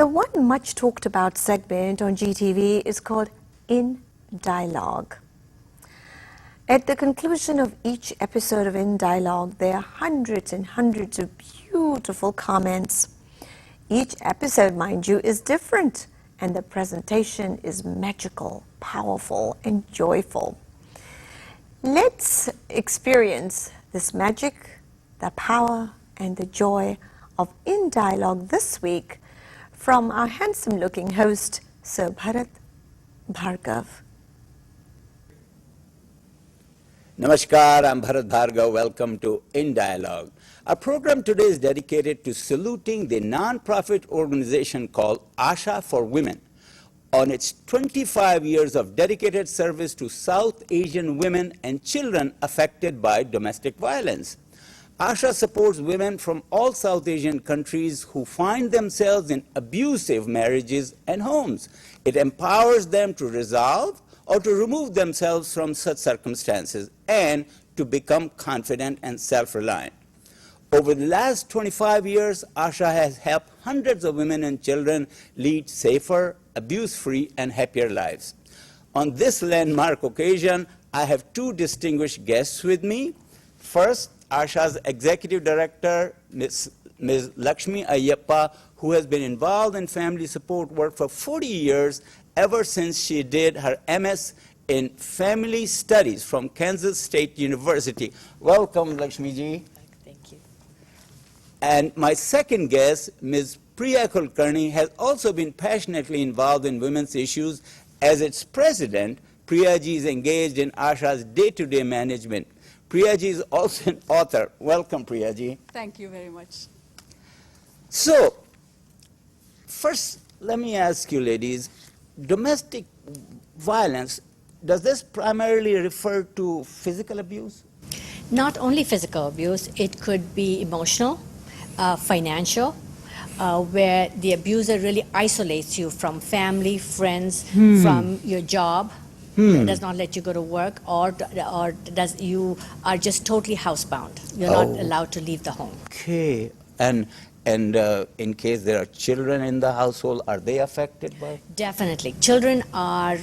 The one much talked about segment on GTV is called In Dialogue. At the conclusion of each episode of In Dialogue, there are hundreds and hundreds of beautiful comments. Each episode, mind you, is different, and the presentation is magical, powerful, and joyful. Let's experience this magic, the power, and the joy of In Dialogue this week from our handsome-looking host, Sir Bharat Bhargava. Namaskar, I'm Bharat Bhargava. Welcome to In Dialogue. Our program today is dedicated to saluting the non-profit organization called ASHA for Women on its 25 years of dedicated service to South Asian women and children affected by domestic violence. ASHA supports women from all South Asian countries who find themselves in abusive marriages and homes. It empowers them to resolve or to remove themselves from such circumstances and to become confident and self-reliant. Over the last 25 years, ASHA has helped hundreds of women and children lead safer, abuse-free, and happier lives. On this landmark occasion, I have two distinguished guests with me. First, ASHA's Executive Director, Ms. Lakshmi Aiyappa, who has been involved in family support work for 40 years, ever since she did her MS in Family Studies from Kansas State University. Welcome, Lakshmi ji. Thank you. And my second guest, Ms. Priya Kulkarni, has also been passionately involved in women's issues. As its president, Priya ji is engaged in ASHA's day-to-day management. Priya ji is also an author. Welcome, Priya ji. Thank you very much. So, first, let me ask you, ladies, domestic violence, does this primarily refer to physical abuse? Not only physical abuse, it could be emotional, financial, where the abuser really isolates you from family, friends, from your job, does not let you go to work, or does you are just totally housebound. You're not allowed to leave the home. Okay, and in case there are children in the household, are they affected by? Definitely. Children are,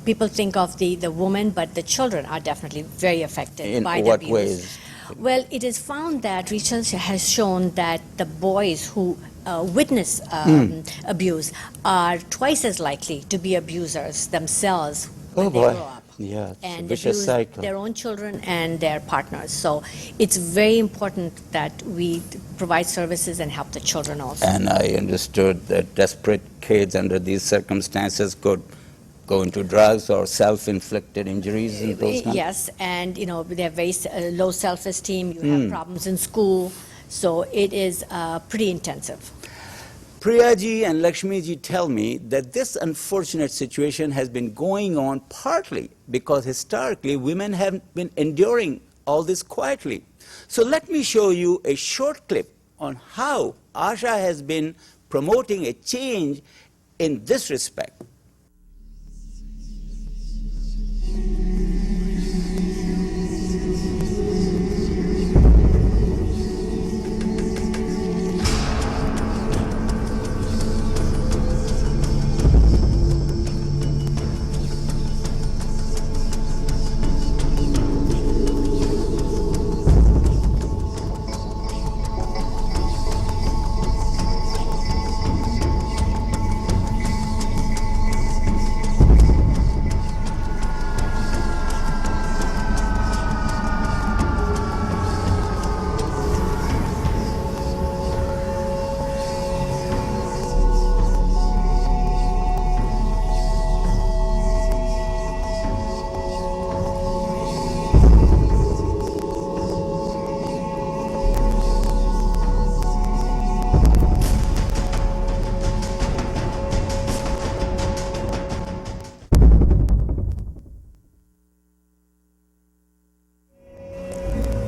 people think of the woman, but the children are definitely very affected by the abuse. In what ways? Well, it is found that research has shown that the boys who witness abuse are twice as likely to be abusers themselves when they grow up. Yeah, it's And a vicious abuse cycle. their own children and their partners. So it's very important that we provide services and help the children also. And I understood that desperate kids under these circumstances could go into drugs or self-inflicted injuries and those kinds. Yes, and you know they have very low self-esteem. You have problems in school, so it is pretty intensive. Priya ji and Lakshmi ji tell me that this unfortunate situation has been going on partly because historically women have been enduring all this quietly. So let me show you a short clip on how ASHA has been promoting a change in this respect.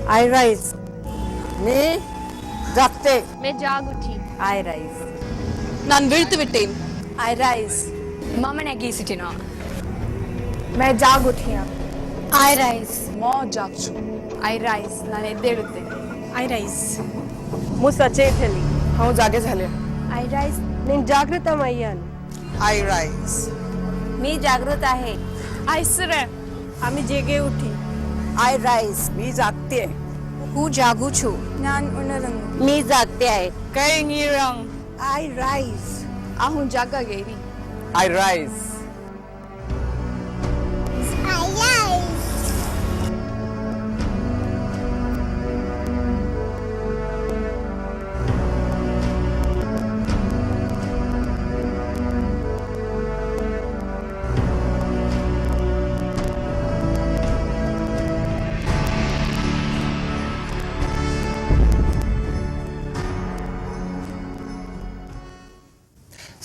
I rise. Me, Doctor. मैं जाग उठी I rise. ನಾನು ವಿಳ್ತು ಬಿಟ್ಟೇನ್. I rise. ಮಾಮ ನೆಗೀಸಿಟಿನ मैं जाग उठी हूँ. I rise ಮಾ ಜಾಗ್ಚು. I rise ನಾನು ಎದ್ದೇಳುತ್ತೇನೆ I rise. ମୁଁ सचेत हेली. हाँ जागे झाले. I rise. నేను జాగృతమయ్యాను. I rise. मी जागृत आहे. आयसरे आम्ही जेगे उठी. I rise. मी जागते. હું જાગું છું. ज्ञान उनरंग. मी जागते आहे. Kaingirang. I rise. Ahun jaga geri. I rise.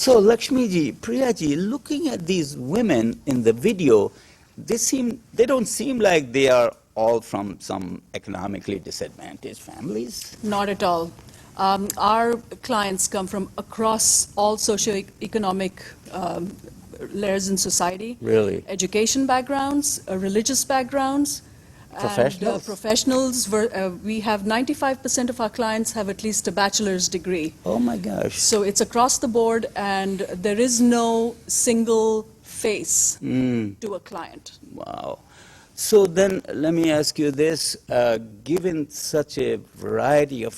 So Lakshmi ji, Priya ji, looking at these women in the video, they don't seem like they are all from some economically disadvantaged families. Not at all. Our clients come from across all socioeconomic layers in society. Really? Education backgrounds, religious backgrounds. Professionals? And, professionals. We have 95% of our clients have at least a bachelor's degree. Oh my gosh. So it's across the board, and there is no single face to a client. Wow. So then let me ask you this, given such a variety of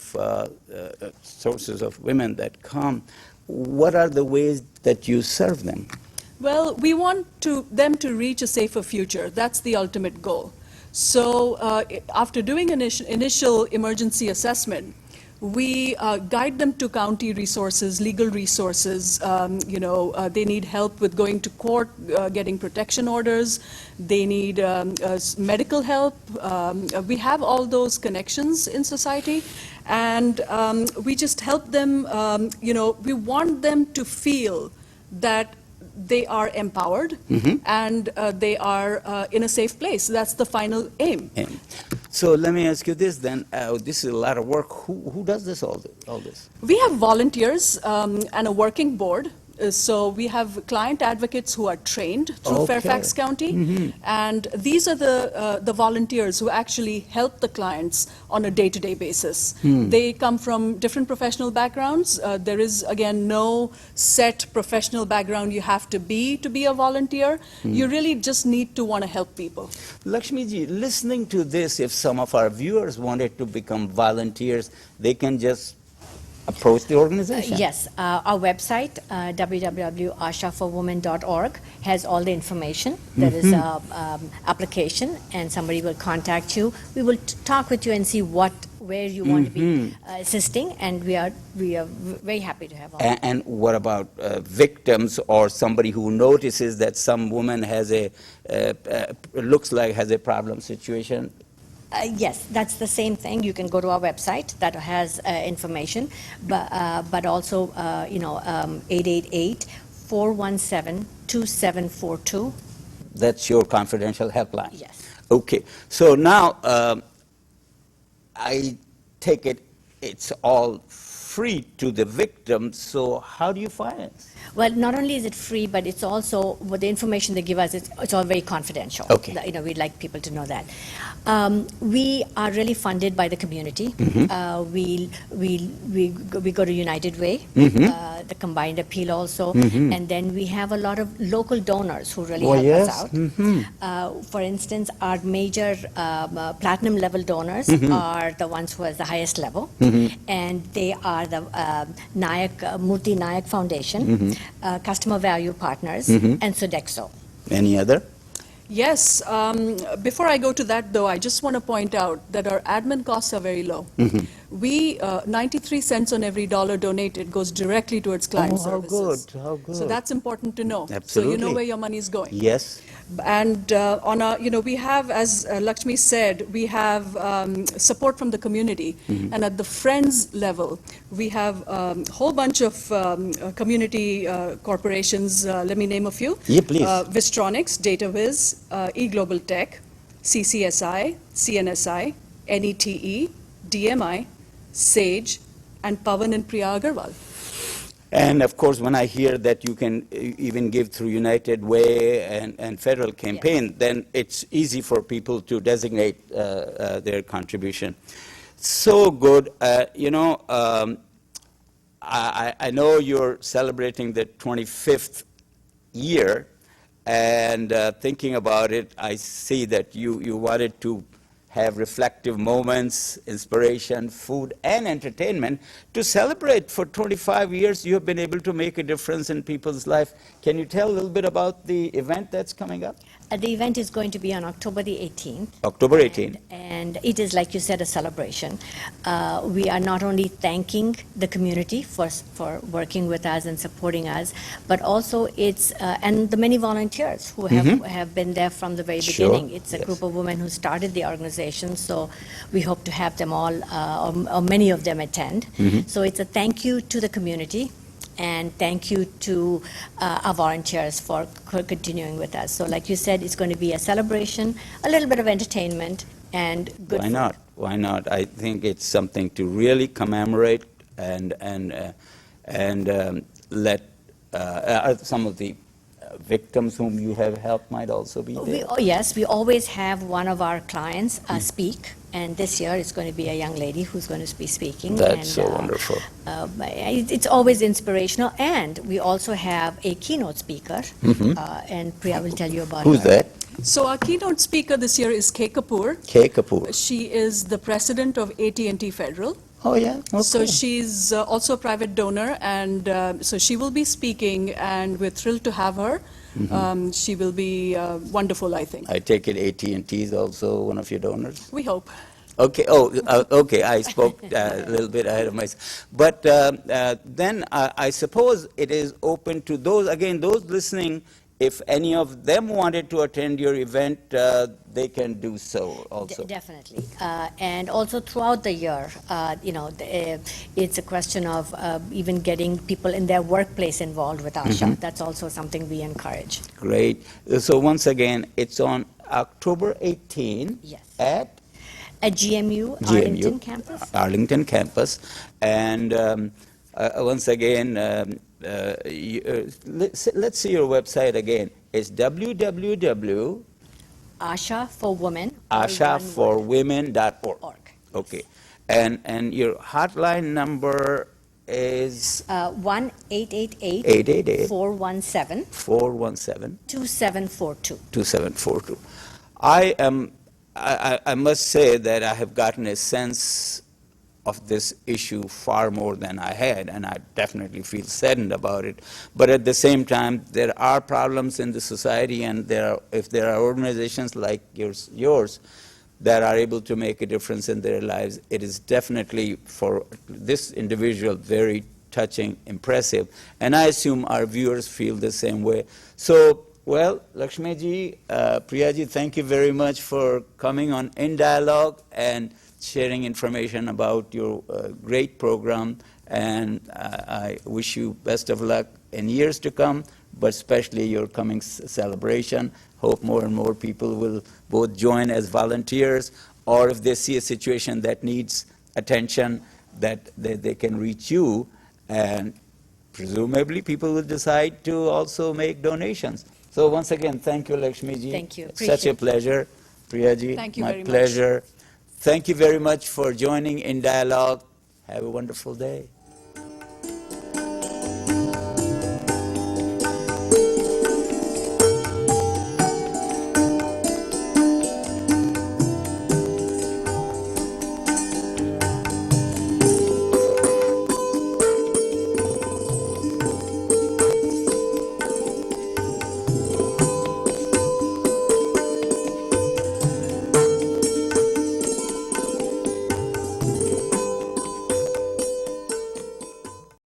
sources of women that come, what are the ways that you serve them? Well, we want them to reach a safer future. That's the ultimate goal. So after doing an initial emergency assessment, we guide them to county resources, legal resources. They need help with going to court, getting protection orders. They need medical help. We have all those connections in society, and we just help them. We want them to feel that they are empowered and they are in a safe place. That's the final aim. So let me ask you this then. This is a lot of work. Who does this, all this? We have volunteers and a working board. So we have client advocates who are trained through Fairfax County, and these are the volunteers who actually help the clients on a day-to-day basis. They come from different professional backgrounds. There is, again, no set professional background you have to be a volunteer. You really just need to want to help people. Lakshmi ji, listening to this, if some of our viewers wanted to become volunteers, they can just approach the organization? Yes, our website, www.ashaforwomen.org, has all the information. There is an application, and somebody will contact you. We will talk with you and see where you want to be assisting, and we are very happy to have all. And what about victims or somebody who notices that some woman has looks like has a problem situation? Yes, that's the same thing. You can go to our website that has information, but also 888-417-2742. That's your confidential helpline? Yes. Okay. So now I take it's all free to the victims, so how do you finance? Well, not only is it free, but it's also, with the information they give us, it's all very confidential. Okay. We'd like people to know that. We are really funded by the community. We go to United Way, the Combined Appeal also, and then we have a lot of local donors who really help us out. For instance, our major platinum level donors are the ones who has the highest level, and they are the Murthy Nayak Foundation, Customer Value Partners, and Sodexo. Any other? Yes. Before I go to that, though, I just want to point out that our admin costs are very low. We 93 cents on every dollar donated goes directly towards client services. How good. So that's important to know. Absolutely. So you know where your money is going. Yes. And on our, we have, as Lakshmi said, we have support from the community. And at the Friends level, we have a whole bunch of community corporations. Let me name a few. Yeah, please. Vistronics, DataViz, eGlobal Tech, CCSI, CNSI, NETE, DMI, SAGE, and Pawan and Priya Agarwal. And of course, when I hear that you can even give through United Way and federal campaign, then it's easy for people to designate their contribution. So good. I know you're celebrating the 25th year, and thinking about it, I see that you wanted to have reflective moments, inspiration, food, and entertainment to celebrate. For 25 years, you have been able to make a difference in people's life. Can you tell a little bit about the event that's coming up? The event is going to be on October the 18th. October 18th. And it is, like you said, a celebration. We are not only thanking the community for working with us and supporting us, but also it's, and the many volunteers who have been there from the very Sure. beginning. It's a Yes. group of women who started the organization, so we hope to have them all, or many of them attend. So it's a thank you to the community, and thank you to our volunteers for continuing with us. So like you said, it's going to be a celebration, a little bit of entertainment, and good Why food. not? Why not? I think it's something to really commemorate and let some of the victims whom you have helped might also be there. Yes, we always have one of our clients speak, and this year it's going to be a young lady who's going to be speaking. That's and, so wonderful. It's always inspirational, and we also have a keynote speaker, and Priya will tell you about Who's her. that? So our keynote speaker this year is Kay Kapoor. Kay Kapoor. She is the president of AT&T Federal. Oh, yeah? Okay. So she's also a private donor, and so she will be speaking, and we're thrilled to have her. She will be wonderful, I think. I take it AT&T is also one of your donors? We hope. Okay, okay, I spoke a little bit ahead of myself. But then I suppose it is open to those, again, those listening, if any of them wanted to attend your event, they can do so also. Definitely. And also throughout the year, it's a question of even getting people in their workplace involved with ASHA. That's also something we encourage. Great. So once again, it's on October 18 Yes. at GMU, GMU, Arlington campus. Arlington campus. And once again, let's see your website again. It's www. ASHAforwomen.org. Okay. And your hotline number is 1-888 417 417 2742. 2742. I must say that I have gotten a sense of this issue far more than I had, and I definitely feel saddened about it. But at the same time, there are problems in the society, and if there are organizations like yours that are able to make a difference in their lives, it is definitely, for this individual, very touching, impressive, and I assume our viewers feel the same way. So, well, Lakshmi ji, Priya ji, thank you very much for coming on In Dialogue and sharing information about your great program, and I wish you best of luck in years to come, but especially your coming celebration. Hope more and more people will both join as volunteers, or if they see a situation that needs attention, that they can reach you, and presumably people will decide to also make donations. So once again, thank you, Lakshmi ji. Thank you. Such a pleasure. Priya ji, Thank you my very much. pleasure. Thank you very much for joining In Dialogue. Have a wonderful day.